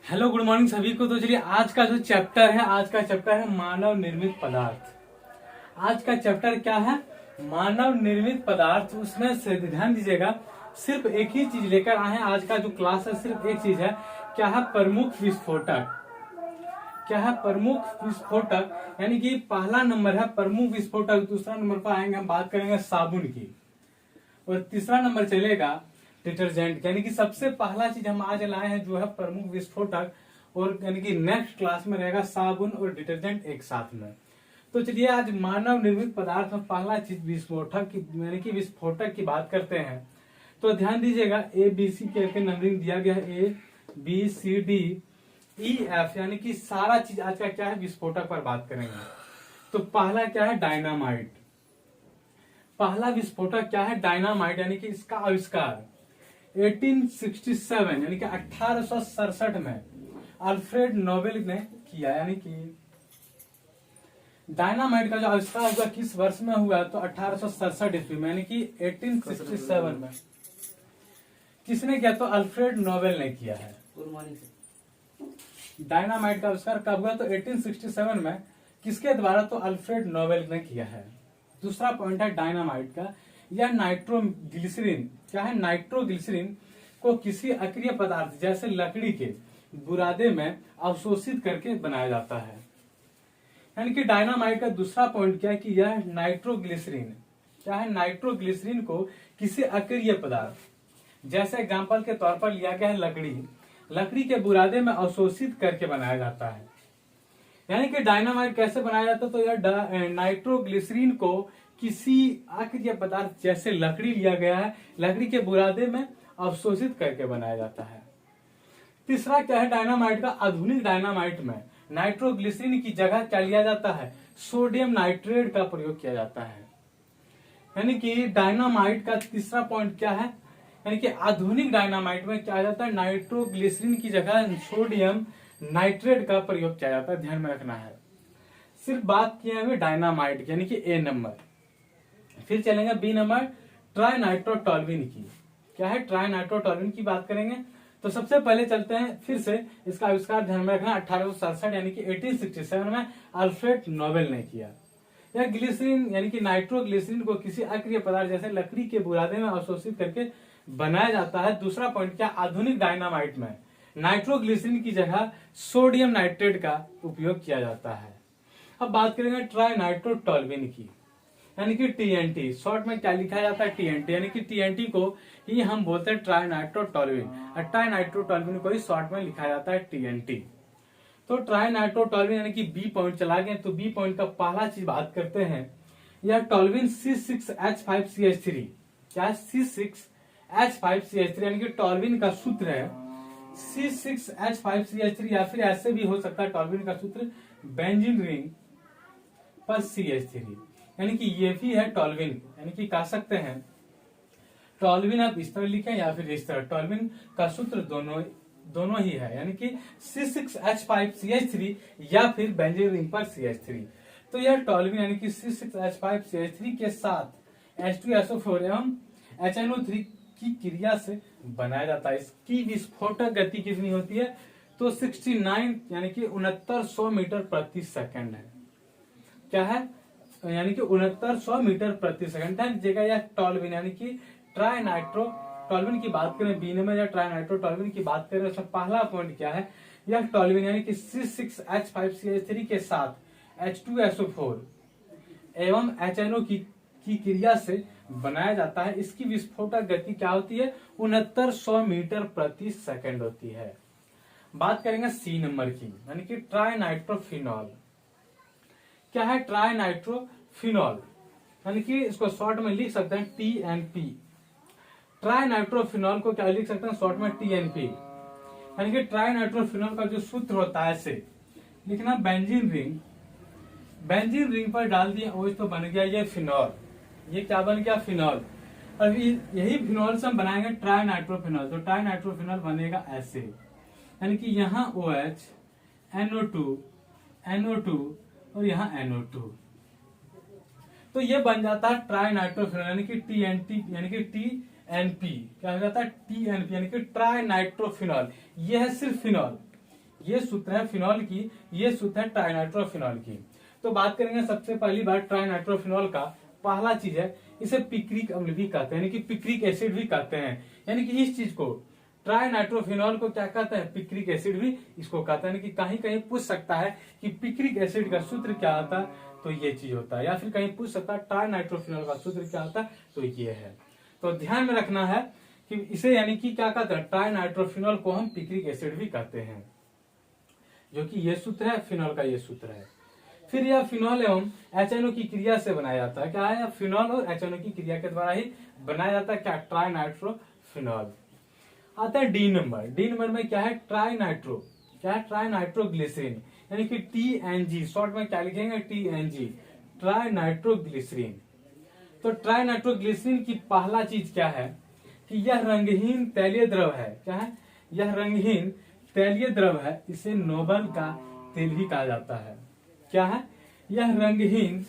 Hello good morning सभी को। तो चलिए आज का जो चैप्टर है, आज का चैप्टर है मानव निर्मित पदार्थ। आज का चैप्टर क्या है? मानव निर्मित पदार्थ। उसमें से ध्यान दीजिएगा, सिर्फ एक ही चीज लेकर आए हैं। आज का जो क्लास है सिर्फ एक चीज है, क्या है? प्रमुख विस्फोटक। क्या है? प्रमुख विस्फोटक। यानी कि पहला नंबर है प्रमुख विस्फोटक, दूसरा नंबर पर आएंगे हम बात करेंगे साबुन की, और तीसरा नंबर चलेगा डिटर्जेंट। यानी कि सबसे पहला चीज हम आज लाए हैं जो है प्रमुख विस्फोटक, और यानी कि नेक्स्ट क्लास में रहेगा साबुन और डिटर्जेंट एक साथ में। तो चलिए आज मानव निर्मित पदार्थ में पहला चीज विस्फोटक की, यानी कि विस्फोटक की बात करते हैं। तो ध्यान दीजिएगा, ए बी सी करके नंबरिंग दिया गया है, A B C D E F, यानी कि सारा चीज आज का क्या है? विस्फोटक पर बात करेंगे। तो पहला क्या है? डायनामाइट। पहला विस्फोटक क्या है? डायनामाइट। यानी कि इसका आविष्कार 1867 यानी कि 1867 में अल्फ्रेड नोबेल ने किया। यानी कि डायनामाइट का जो आविष्कार हुआ किस वर्ष में हुआ? तो 1867 ईस्वी में, यानी कि 1867 में। किसने किया? तो अल्फ्रेड नोबेल ने किया है। डायनामाइट का आविष्कार कब हुआ? तो 1867 में। किसके द्वारा? तो अल्फ्रेड नोबेल ने किया है। दूसरा पॉइंट है डायनामाइट का, यह नाइट्रोग्लिसरीन। क्या है? नाइट्रोग्लिसरीन को किसी अक्रिय पदार्थ जैसे लकड़ी के बुरादे में अवशोषित करके बनाया जाता है। यानी कि डायनामाइट का दूसरा पॉइंट क्या है कि यह नाइट्रोग्लिसरीन, क्या है? नाइट्रोग्लिसरीन को किसी अक्रिय पदार्थ जैसे एग्जाम्पल के तौर पर लिया गया है लकड़ी के बुरादे में अवशोषित करके बनाया जाता है। यानी कि डायनामाइट कैसे बनाया जाता है? तो यह नाइट्रोग्लिसरीन को किसी अक्रिय पदार्थ जैसे लकड़ी लिया गया है, लकड़ी के बुरादे में अवशोषित करके बनाया जाता है। तीसरा क्या है डायनामाइट का? आधुनिक डायनामाइट में नाइट्रोग्लिसरीन की जगह क्या लिया जाता है? सोडियम नाइट्रेट का प्रयोग किया जाता है। यानी कि डायनामाइट का तीसरा पॉइंट क्या है? यानी कि आधुनिक डायनामाइट में क्या जाता है? नाइट्रोग्लिसरीन की जगह सोडियम नाइट्रेट का प्रयोग किया जाता है। ध्यान में रखना है। सिर्फ बात किए हुए डायनामाइट यानी कि ए नंबर। फिर चलेंगे बी नंबर, ट्राइनाइट्रोटोल्यूइन की। क्या है? ट्राइनाइट्रोटोल्यूइन की बात करेंगे। तो सबसे पहले चलते हैं फिर से, इसका आविष्कार ध्यान में रखना 1867 यानी कि 1867 में अल्फ्रेड नोबेल ने किया। यह ग्लिसरीन यानी कि नाइट्रोग्लिसरीन को किसी अक्रिय पदार्थ जैसे लकड़ी के बुरादे में अवशोषित करके बनाया जाता है। दूसरा पॉइंट क्या? आधुनिक डायनामाइट में नाइट्रोग्लिसरीन की जगह सोडियम नाइट्रेट का उपयोग किया जाता है। अब बात करेंगे ट्राइनाइट्रोटोल्यूइन की, यानी कि टीएनटी। शॉर्ट में क्या लिखा जाता है? टीएनटी। यानी कि टीएनटी को ही हम बोलते हैं ट्राइनाइट्रोटोल्यूइन, और ट्राइनाइट्रोटोल्यूइन को ही शॉर्ट में लिखा जाता है टीएनटी। तो ट्राइनाइट्रोटोल्यूइन यानी कि बी पॉइंट चला गए। तो बी पॉइंट का पहला चीज बात करते हैं, यह टोल्यूइन C6H5CH3। क्या? C6H5CH3 यानी कि टोल्यूइन का सूत्र है C6H5CH3, या फिर ऐसे भी हो सकता है टोल्यूइन का सूत्र बेंजीन रिंग पर CH3। यानी कि ये भी है टोल्यूइन, यानी कि कह सकते हैं टोल्यूइन आप इस तरह लिखें या फिर इस तरह। टोल्यूइन का सूत्र दोनों ही है, यानी कि C6H5CH3 या फिर बेंजीन रिंग पर CH3। तो यह टोल्यूइन यानी कि C6H5CH3 के साथ H2SO4 एवं HNO3 की क्रिया से बनाया जाता है। इसकी विस्फोटक गति कितनी होती है? तो 69 यानी कि 6900 मीटर प्रति सेकंड है। क्या है? यानी कि 6900 मीटर प्रति सेकंड। जगह यह टोल्यूइन यानी कि ट्राइनाइट्रोटोल्यूइन की बात करें, बी में या ट्राइनाइट्रोटोल्यूइन की बात करें, उसमें पहला पॉइंट क्या है? यह टोल्यूइन यानी कि C6H5CH3 के साथ H2SO4 एवं HNO की क्रिया से बनाया जाता है। इसकी विस्फोटक गति क्या होती है? 6900 मीटर प्रति सेकंड होती है। बात करेंगे सी नंबर की, यानी कि ट्राइनाइट्रोफिनॉल। क्या है? ट्राइनाइट्रोफिनॉल यानी कि इसको शॉर्ट में लिख सकते हैं TNP। ट्राइनाइट्रोफिनॉल को क्या लिख सकते हैं शॉर्ट में? TNP। यानी कि ट्राइनाइट्रोफिनॉल का जो सूत्र होता है ऐसे लिखना, बेंजीन रिंग पर डाल दिए OH तो बन गया ये फिनॉल। ये क्या बन गया? फिनॉल। और यही फिनॉल से हम बनाएंगे ट्राइनाइट्रोफिनॉल। तो ट्राइनाइट्रोफिनॉल बनेगा ऐसे, यानी कि यहाँ OH NO2 और यहाँ NO2। तो ये बन जाता है ट्राइनाइट्रोफिनॉल यानी कि TNT यानी कि TNP। क्या हो जाता है? TNP यानी कि ट्राइनाइट्रोफिनॉल। ये है सिर्फ फिनॉल, ये सूत्र है फिनॉल की, ये सूत्र है ट्राइनाइट्रोफिनॉल की। तो बात करेंगे सबसे पहली बार ट्राइनाइट्रोफिनॉल का। पहला चीज है इसे पिक्रिक अम्ल भी कहते हैं, यानी कि पिक्रिक एसिड भी कहते हैं। यानी कि इस चीज को ट्राइनाइट्रोफिनॉल को क्या कहते हैं, पिक्रिक एसिड भी इसको कहते हैं। यानी कि कहीं कहीं पूछ सकता है कि पिक्रिक एसिड का सूत्र क्या होता है, तो ये चीज होता है, या फिर कहीं पूछ सकता है ट्राइनाइट्रोफिनॉल का सूत्र क्या होता है, तो ये है। तो ध्यान में रखना है कि इसे यानी कि क्या कहते हैं, ट्राइनाइट्रोफिनॉल को हम पिक्रिक एसिड भी कहते हैं, जो कि ये सूत्र है, फिनॉल का ये सूत्र है। फिर यह फिनॉल एवं HNO की क्रिया से बनाया जाता है। क्या है, फिनॉल और HNO की क्रिया के द्वारा ही बनाया जाता है, क्या, ट्राइनाइट्रोफिनॉल। आता है डी नंबर। डी नंबर में क्या है, ट्राइनाइट्रो, क्या है, ट्राइनाइट्रोग्लिसरीन, यानी कि TNG, शॉर्ट में क्या लिखेंगे, TNG, ट्राइनाइट्रोग्लिसरीन। तो ट्राइनाइट्रोग्लिसरीन की पहला चीज क्या है कि यह रंगहीन तैलीय द्रव है। क्या है, यह रंगहीन तैलीय द्रव है, इसे नोबल का तेल भी कहा जाता है। क्या है, यह रंगहीन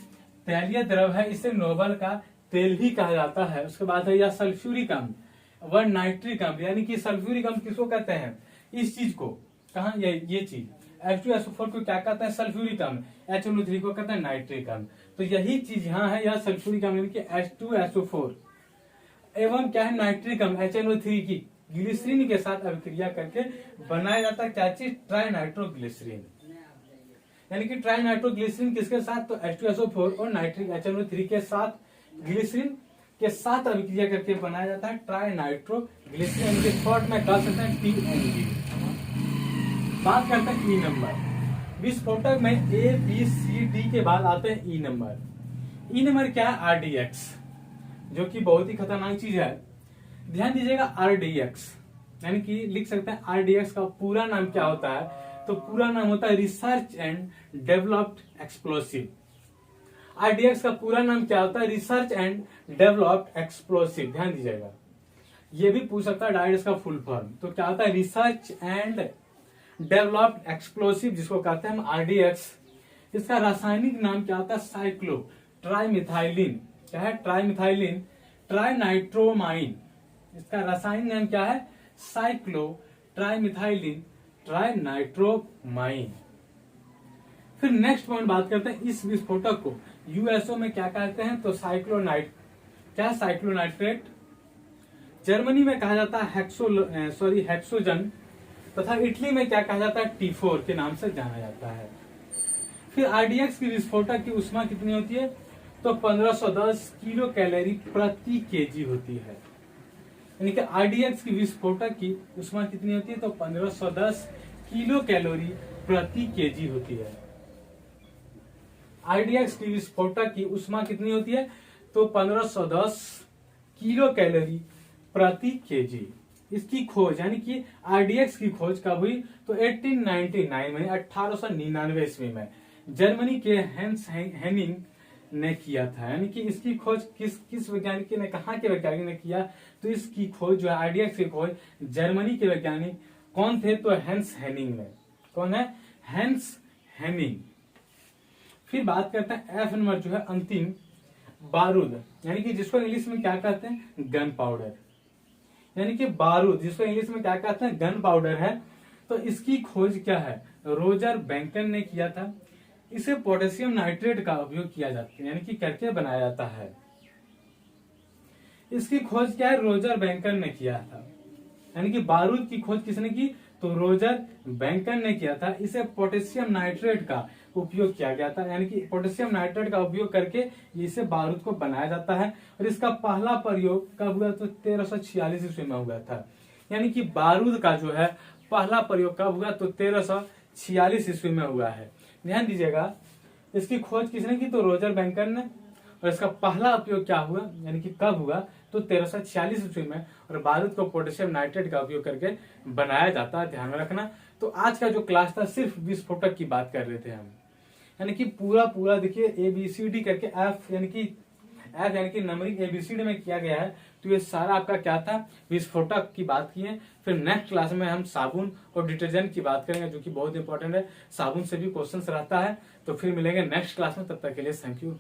तैलीय द्रव है, इसे नोबल का तेल भी कहा जाता है। उसके बाद है यह सल्फ्यूरिक अम्ल व नाइट्रिक अम्ल, यानी कि सल्फ्यूरिक अम्ल किसको कहते हैं, इस चीज को, कहा ये चीज H2SO4 को क्या कहते हैं, सल्फ्यूरिक अम्ल, HNO3 को कहते हैं नाइट्रिक अम्ल। तो यही चीज यहाँ है, यह सल्फ्यूरिक अम्ल यानी कि H2SO4 एवं क्या है, नाइट्रिक अम्ल HNO3 की ग्लिसरीन के साथ अभिक्रिया करके बनाया जाता है क्या चीज, ट्राइनाइट्रोग्लिसरीन। यानी कि ट्राइनाइट्रोग्लिसरीन किसके साथ, तो H2SO4 और नाइट्रिक HNO3 के साथ, ग्लिसरीन के साथ अभिक्रिया करके बनाया जाता है ट्राइनाइट्रोग्लिसरीन, के शॉर्ट में कह सकते हैं TNG। बात करते हैं ई नंबर। विस्फोटक में ABCD के बाद आते हैं ई नंबर। ई नंबर क्या है, RDX, जो कि बहुत ही खतरनाक चीज है। ध्यान दीजिएगा, RDX यानी कि लिख सकते हैं RDX का पूरा नाम क्या होता है, तो पूरा नाम होता है research and developed explosive. RDX का पूरा नाम क्या होता है, रिसर्च एंड डेवलप्ड एक्सप्लोसिव। ध्यान दीजिएगा, ये भी पूछ सकता है डायरेक्ट इसका फुल फॉर्म, तो क्या होता है, रिसर्च एंड डेवलप्ड एक्सप्लोसिव, जिसको कहते हैं हम RDX। इसका रासायनिक नाम क्या होता है, साइक्लो ट्राइमिथाइलिन। क्या है, ट्राइमिथाइलिन ट्राइनाइट्रोमाइन। इसका रासायनिक नाम क्या है, साइक्लो ट्राइमिथाइलिन ट्राइनाइट्रोमाइन। फिर नेक्स्ट पॉइंट बात करते हैं, इस विस्फोटक को यूएसओ में क्या कहते हैं, तो साइक्लोनाइट, क्या, साइक्लोनाइट्रेट। जर्मनी में कहा जाता है हेक्सोजन, तथा इटली में क्या कहा जाता है, T4 के नाम से जाना जाता है। फिर RDX की विस्फोटक की उष्मा कितनी होती है, तो 1510 किलो कैलोरी प्रति केजी होती है। यानी कि RDX की विस्फोटक की उष्मा कितनी होती है, तो 1510 किलो कैलोरी प्रति केजी होती है। RDX की विस्फोटक की उष्मा कितनी होती है, तो 1510 किलो कैलोरी प्रति केजी। इसकी खोज यानी कि RDX की खोज कब हुई, तो 1899 में, 1899 ईस्वी में जर्मनी के हेंस हेनिंग ने किया था। यानी कि इसकी खोज किस वैज्ञानिक ने, कहाँ के वैज्ञानिक ने किया, तो इसकी खोज जो है RDX की खोज जर्मनी के वैज्ञानिक कौन थे, तो हेंस हेनिंग ने। कौन है, हेंस हेनिंग। फिर बात करते हैं F नंबर, जो है अंतिम, बारूद, यानी कि जिसको इंग्लिश में क्या कहते हैं, गन पाउडर। यानी कि बारूद, जिसको इंग्लिश में क्या कहते हैं, गन पाउडर है। तो इसकी खोज क्या है, रोजर बैंकन ने किया था। इसे पोटेशियम नाइट्रेट का उपयोग किया जाता है, यानी कि करके बनाया जाता है। इसकी खोज क्या है, रोजर बैंकन ने किया था। यानी कि बारूद की खोज किसने की, तो रोजर बैंकन ने किया था। इसे पोटेशियम नाइट्रेट का उपयोग किया गया था, यानी कि पोटेशियम नाइट्रेट का उपयोग करके इसे बारूद को बनाया जाता है। और इसका पहला प्रयोग कब हुआ, तो 1346 ईस्वी में हुआ था। यानी कि बारूद का जो है पहला प्रयोग कब हुआ, तो 1346 ईस्वी में हुआ है। ध्यान दीजिएगा, इसकी खोज किसने की, तो रोजर बैंकन ने। और इसका पहला उपयोग क्या हुआ, यानी कि कब हुआ, तो 1346 ईस्वी में। और बारूद को पोटेशियम नाइट्रेट का उपयोग करके बनाया जाता है, ध्यान में रखना। तो आज का जो क्लास था सिर्फ विस्फोटक की बात कर रहे थे हम, यानी कि पूरा देखिए ABCD करके F यानी कि नंबरिंग ABCD में किया गया है। तो ये सारा आपका क्या था, विस्फोटक की बात की है। फिर नेक्स्ट क्लास में हम साबुन और डिटर्जेंट की बात करेंगे, जो कि बहुत इंपॉर्टेंट है। साबुन से भी क्वेश्चंस रहता है। तो फिर मिलेंगे नेक्स्ट क्लास में, तब तक के लिए थैंक यू।